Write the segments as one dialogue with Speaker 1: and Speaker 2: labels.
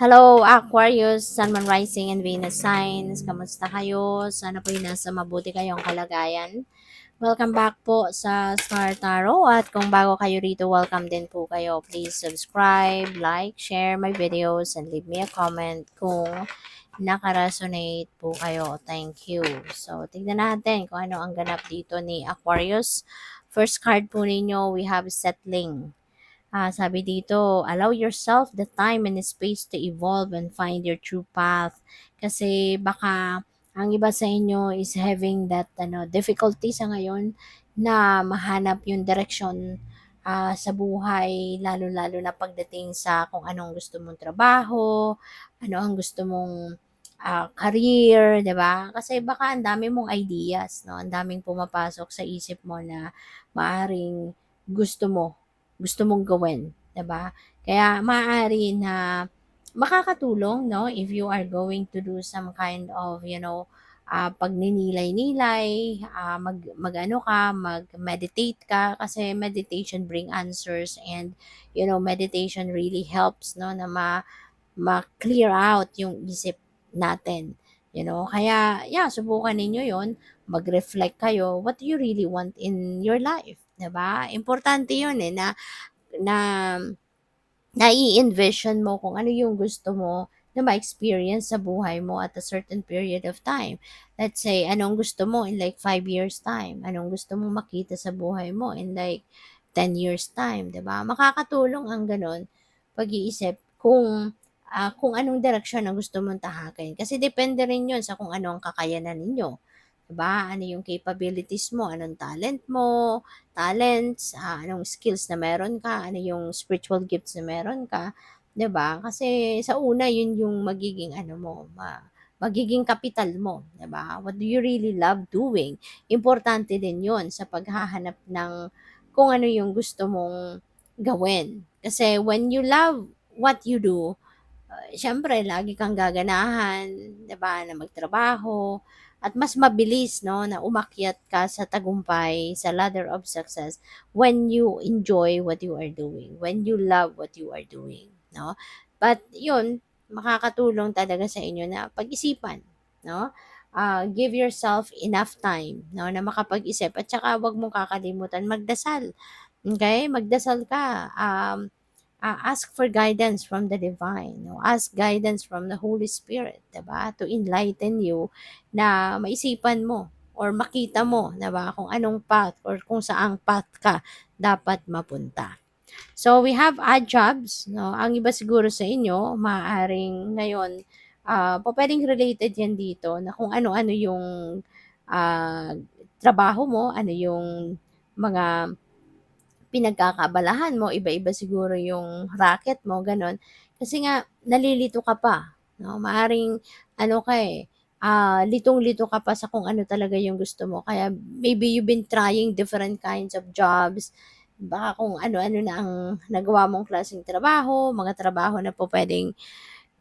Speaker 1: Hello, Aquarius, Sun, Moon, Rising, and Venus signs. Kamusta kayo? Sana po'y nasa mabuti kayong kalagayan. Welcome back po sa Star Tarot at kung bago kayo rito, welcome din po kayo. Please subscribe, like, share my videos, and leave me a comment kung nakaresonate po kayo. Thank you. So, tignan natin kung ano ang ganap dito ni Aquarius. First card po ninyo, we have settling. Sabi dito, allow yourself the time and space to evolve and find your true path. Kasi baka ang iba sa inyo is having that difficulty sa ngayon na mahanap yung direction sa buhay, lalo-lalo na pagdating sa kung anong gusto mong trabaho, ano ang gusto mong career, 'di ba? Kasi baka ang dami mong ideas, no? Ang daming pumapasok sa isip mo na maaring gusto mo gusto mong gawin, 'di ba? Kaya maaari na makakatulong, no, if you are going to do some kind of, pagninilay-nilay, mag-ano ka, mag-meditate ka kasi meditation bring answers and meditation really helps, no, na ma-clear out yung isip natin. Kaya yeah, subukan ninyo 'yon, mag-reflect kayo what do you really want in your life, 'di ba? Importante 'yun na nai-envision mo kung ano yung gusto mo na ma-experience sa buhay mo at a certain period of time. Let's say, anong gusto mo in like 5 years time? Anong gusto mo makita sa buhay mo in like 10 years time, 'di ba? Makakatulong ang gano'n pag-iisip kung anong direksyon ang gusto mong tahakin. Kasi depende rin 'yun sa kung ano ang kakayanan ninyo. 'Di ba? Ano yung capabilities mo, anong talents, anong skills na meron ka, ano yung spiritual gifts na meron ka, 'di ba? Kasi sa una yun yung magiging ano mo, magiging kapital mo, 'di ba? What do you really love doing? Importante din 'yon sa paghahanap ng kung ano yung gusto mong gawin. Kasi when you love what you do, siyempre lagi kang gaganahan, 'di ba, na magtrabaho at mas mabilis 'no, na umakyat ka sa tagumpay, sa ladder of success when you enjoy what you are doing, when you love what you are doing, 'no? But 'yun, makakatulong talaga sa inyo na pag-isipan, 'no? Give yourself enough time, 'no, na makapag-isip at saka 'wag mong kakalimutan magdasal, okay? Magdasal ka, ask for guidance from the divine, no? Ask guidance from the Holy Spirit, 'di ba? To enlighten you na maisipan mo or makita mo, 'di ba? Kung anong path or kung saang path ka dapat mapunta. So we have odd jobs, no? Ang iba siguro sa inyo, maaaring ngayon, pwedeng related yan dito na kung ano-ano yung ah, trabaho mo, ano yung mga pinagkakaabalahan mo, iba-iba siguro yung racket mo, gano'n. Kasi nga nalilito ka pa, 'no? Maaaring ano ka, litong-lito ka pa sa kung ano talaga yung gusto mo. Kaya maybe you've been trying different kinds of jobs, baka kung ano-ano na ang nagawa mong klaseng trabaho, mga trabaho na po pupuwedeng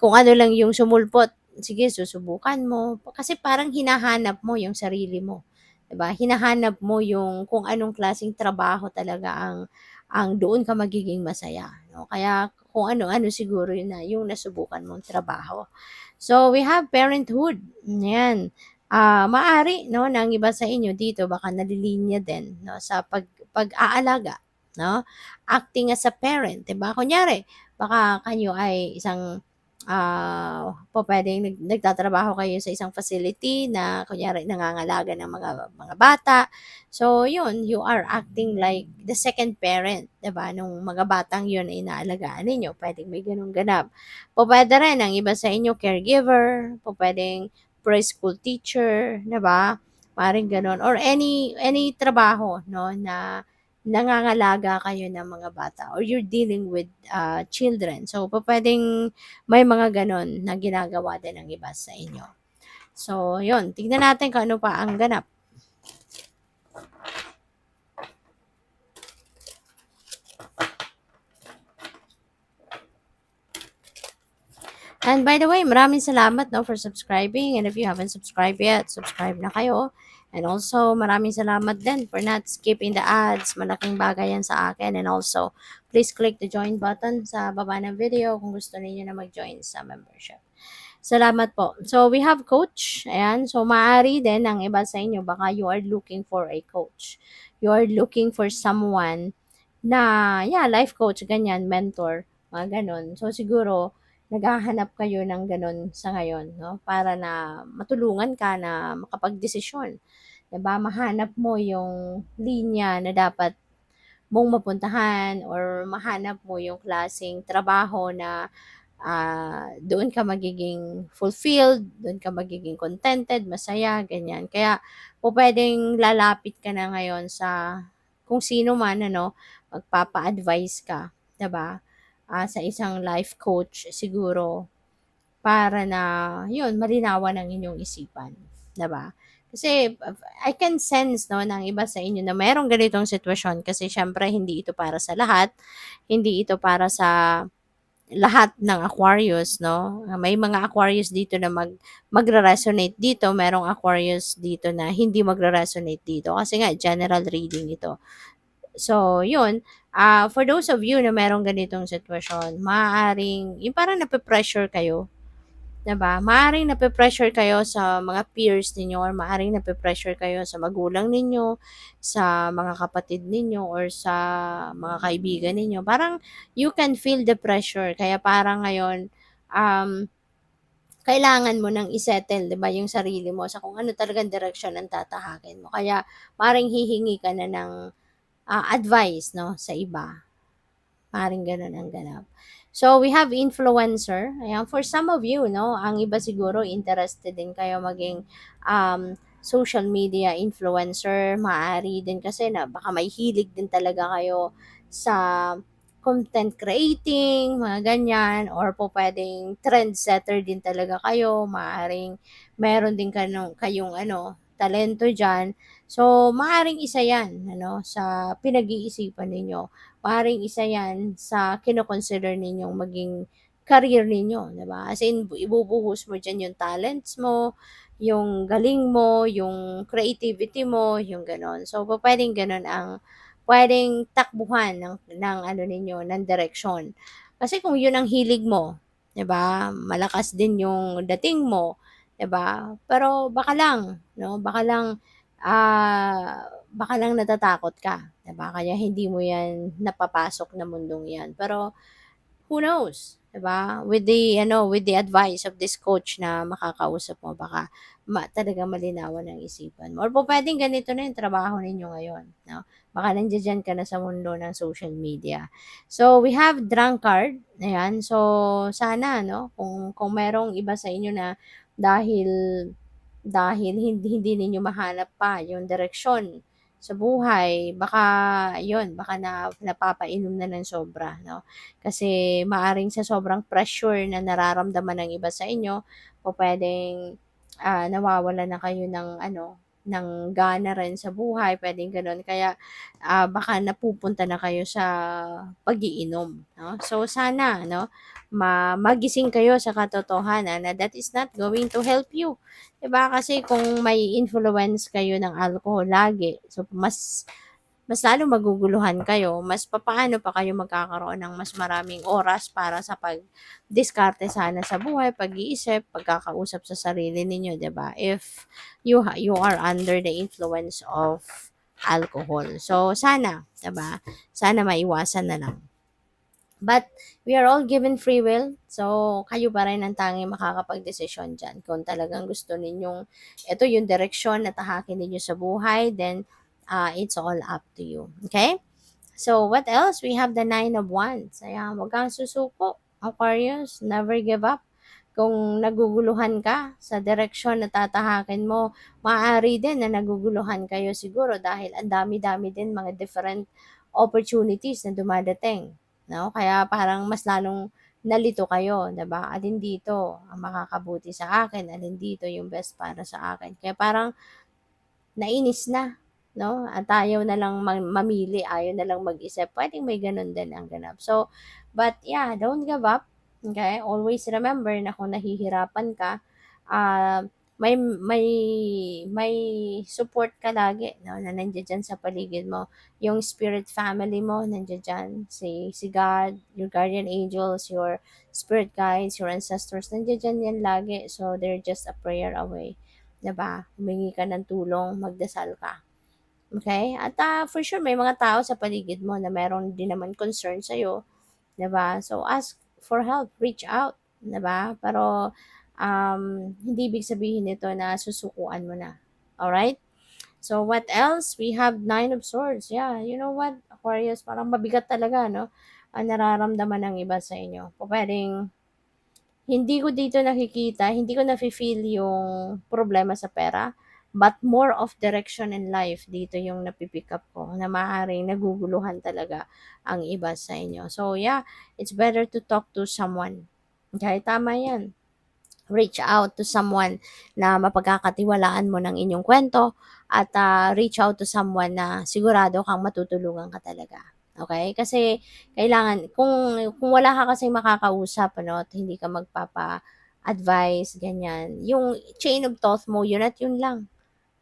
Speaker 1: kung ano lang yung sumulpot, sige susubukan mo. Kasi parang hinahanap mo yung sarili mo, 'di ba? Hinahanap mo yung kung anong klaseng trabaho talaga ang doon ka magiging masaya, 'no? Kaya kung ano-ano siguro yun na yung nasubukan mong trabaho. So, we have parenthood, yan. Maaari 'no, na ang iba sa inyo dito baka nalilinya din 'no, sa pag-aalaga, 'no? Acting as a parent, 'di ba? Kunyari, baka kayo ay isang pupuwedeng nagtatrabaho kayo sa isang facility na kunyari nangangalaga ng mga bata. So yun, you are acting like the second parent, 'di ba, nung mga batang yun ay inaalagaan ninyo, puwedeng may gano'ng ganap. Pupuwede rin ang iba sa inyo caregiver, pupuwedeng preschool teacher, 'di ba, maaaring gano'n or any trabaho 'no na nangangalaga kayo ng mga bata or you're dealing with children. So pupuwedeng may mga gano'n na ginagawa din ng iba sa inyo. So, yun. Tignan natin kung ano pa ang ganap. And by the way, maraming salamat, no, for subscribing. And if you haven't subscribed yet, subscribe na kayo. And also, maraming salamat din for not skipping the ads. Malaking bagay yan sa akin. And also, please click the join button sa baba ng video kung gusto niyo na mag-join sa membership. Salamat po. So, we have coach. Ayan. So, maaari din ang iba sa inyo, baka you are looking for a coach. You are looking for someone na, yeah, life coach, ganyan, mentor, mga ganon. So, siguro, naghahanap kayo ng ganon sa ngayon, no? Para na matulungan ka na makapagdesisyon. 'Di ba? Mahanap mo yung linya na dapat mong mapuntahan or mahanap mo yung klaseng trabaho na doon ka magiging fulfilled, doon ka magiging contented, masaya, ganyan. Kaya po pwedeng lalapit ka na ngayon sa kung sino man, ano, magpapa-advise ka, 'di ba? Sa isang life coach siguro para na yun malinawan ang inyong isipan, 'di ba? Kasi I can sense, no, ng iba sa inyo na merong ganitong sitwasyon kasi siyempre hindi ito para sa lahat, hindi ito para sa lahat ng Aquarius, no? May mga Aquarius dito na magre-resonate dito, merong Aquarius dito na hindi magre-resonate dito kasi nga general reading ito. So, yun, for those of you na merong ganitong sitwasyon, maaaring yung parang nape-pressure kayo, 'di ba? Maaaring nape-pressure kayo sa mga peers ninyo or maaaring nape-pressure kayo sa magulang ninyo, sa mga kapatid ninyo or sa mga kaibigan ninyo. Parang you can feel the pressure kaya parang ngayon, um, kailangan mo ng i-settle, 'di ba, yung sarili mo sa kung ano talagang direksyon ang tatahakin mo. Kaya maaaring hihingi ka na ng, advice, no, sa iba. Maaaring gano'n ang ganap. So, we have influencer. Ayan, for some of you, no, ang iba siguro interested din kayo maging social media influencer. Maaari din kasi na baka may hilig din talaga kayo sa content creating, mga ganyan, or po pwedeng trendsetter din talaga kayo. Maaring meron din kayong ano, talento dyan. So, maaring isa yan, ano, sa pinag-iisipan ninyo. Maaaring isa 'yan sa kino-consider ninyong maging career ninyo, 'di ba? As in, ibubuhos mo diyan yung talents mo, yung galing mo, yung creativity mo, yung gano'n. So, pupuwedeng gano'n ang puwedeng takbuhan ng ano ninyo, ng direksyon. Kasi kung 'yun ang hilig mo, 'di ba, malakas din yung dating mo, 'di ba? Pero baka lang, 'no, baka lang natatakot ka, 'di ba? Kaya hindi mo 'yan napapasok na mundong 'yan. Pero who knows, 'di ba? With the advice of this coach na makakausap mo, baka talagang malinawan ang isipan mo. Or pupuwedeng ganito na yung trabaho ninyo ngayon, 'no? Baka nandiya-diyan ka na sa mundo ng social media. So, we have drunkard, ayan. So, sana, 'no, kung merong iba sa inyo na dahil dahil hindi ninyo mahanap pa yung direksyon sa buhay, baka yun, baka napapainom na ng sobra, 'no? Kasi maaring sa sobrang pressure na nararamdaman ng iba sa inyo, pupuwedeng, nawawalan na kayo ng ano, ng gana rin sa buhay, puwedeng gano'n. Kaya, baka napupunta na kayo sa pag-iinom, 'no? So, sana, 'no, magising kayo sa katotohanan na that is not going to help you. 'Di ba, kasi kung may influence kayo ng alcohol lagi, so mas lalong maguguluhan kayo, mas papaano pa kayo magkakaroon ng mas maraming oras para sa pagdiskarte sana sa buhay, pag-iisip, pagkakausap sa sarili ninyo, 'di ba? If you are under the influence of alcohol. So sana, 'di ba? Sana maiwasan na lang. But we are all given free will. So, kayo pa rin ang tanging makakapagdesisyon dyan. Kung talagang gusto ninyong, ito yung direksyon na tahakin ninyo sa buhay, then it's all up to you. Okay? So, what else? We have the Nine of Wands. Ayan, huwag kang susuko. Aquarius, never give up. Kung naguguluhan ka sa direksyon na tatahakin mo, maaari din na naguguluhan kayo siguro dahil ang dami-dami din mga different opportunities na dumadating. No? Kaya parang mas lalong nalito kayo, 'di ba? Alin dito ang makakabuti sa akin, alin dito yung best para sa akin. Kaya parang nainis na, 'no? At ayaw na lang mamili, ayaw na lang mag-isip. Puwedeng may gano'n din ang ganap. So, but yeah, don't give up. Okay? Always remember na kung nahihirapan ka, ah, may support ka lagi, no, na nandiyan diyan sa paligid mo. Yung spirit family mo nandiyan diyan, si God, your guardian angels, your spirit guides, your ancestors, nandiyan diyan yan lagi. So they're just a prayer away. 'Di ba? Humingi ka ng tulong, magdasal ka. Okay? At for sure may mga tao sa paligid mo na meron din naman concern sa 'di ba? So ask for help, reach out, 'di ba? Pero hindi ibig sabihin nito na susukuan mo na. All right? So what else? We have Nine of Swords. Yeah, you know what? Aquarius, parang mabigat talaga, no? Ang nararamdaman ng iba sa inyo. Pwedeng hindi ko dito nakikita, hindi ko nafe-feel yung problema sa pera, but more of direction in life dito yung napipick up ko na maaaring naguguluhan talaga ang iba sa inyo. So yeah, it's better to talk to someone. Okay, tama yan. Reach out to someone na mapagkakatiwalaan mo ng inyong kwento at reach out to someone na sigurado kang matutulungan ka talaga. Okay? Kasi kailangan kung wala ka kasing makakausap ano at hindi ka magpapa-advice ganyan, yung chain of thought mo yun at yun lang.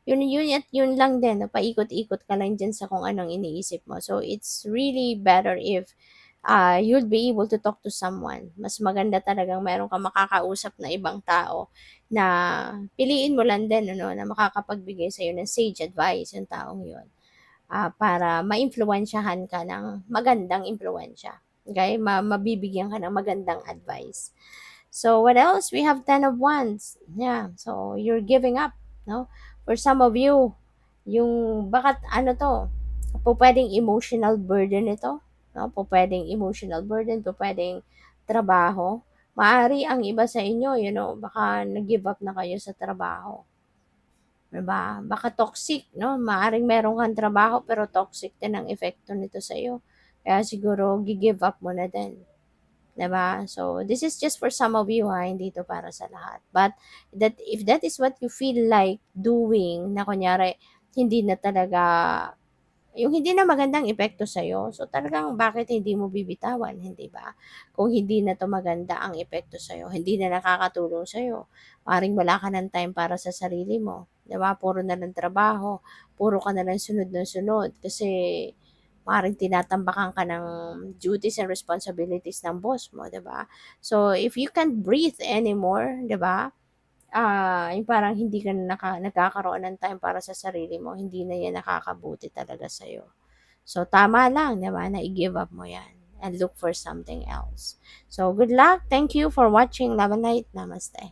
Speaker 1: Yun at yun lang din, paikot-ikot ka lang diyan sa kung anong iniisip mo. So, it's really better if you'll be able to talk to someone. Mas maganda talagang meron kang makakausap na ibang tao na piliin mo lang din ano, na makakapagbigay sa'yo ng sage advice yung taong yun. Para maimpluwensyahan ka ng magandang impluwensya. Okay? Mabibigyan ka ng magandang advice. So what else? We have 10 of Wands. Yeah. So you're giving up, no? For some of you, yung bakit ano to? Po pwedeng emotional burden ito, no? Po pwedeng emotional burden, po pwedeng trabaho. Maari ang iba sa inyo, baka nag-give up na kayo sa trabaho. 'Di ba? Baka toxic, no? Maaring meron kang trabaho pero toxic din ang epekto nito sa iyo. Kaya siguro gi-give up mo na din. 'Di ba? So, this is just for some of you ha, hindi ito para sa lahat. But if that is what you feel like doing, na kunyari hindi na talaga yung hindi na magandang epekto sa'yo, so talagang bakit hindi mo bibitawan, hindi ba? Kung hindi na 'to maganda ang epekto sa'yo, hindi na nakakatulong sa'yo, maaaring wala ka ng time para sa sarili mo, 'di ba? Puro na lang trabaho, puro ka na lang sunod ng sunod kasi maaaring tinatambakan ka ng duties and responsibilities ng boss mo, 'di ba? So, if you can't breathe anymore, 'di ba? Yung parang hindi ka na nagkakaroon ng time para sa sarili mo, hindi na 'yan nakakabuti talaga sa'yo. So, tama lang, 'di ba, na i-give up mo 'yan and look for something else. So, good luck. Thank you for watching. Love and light. Namaste.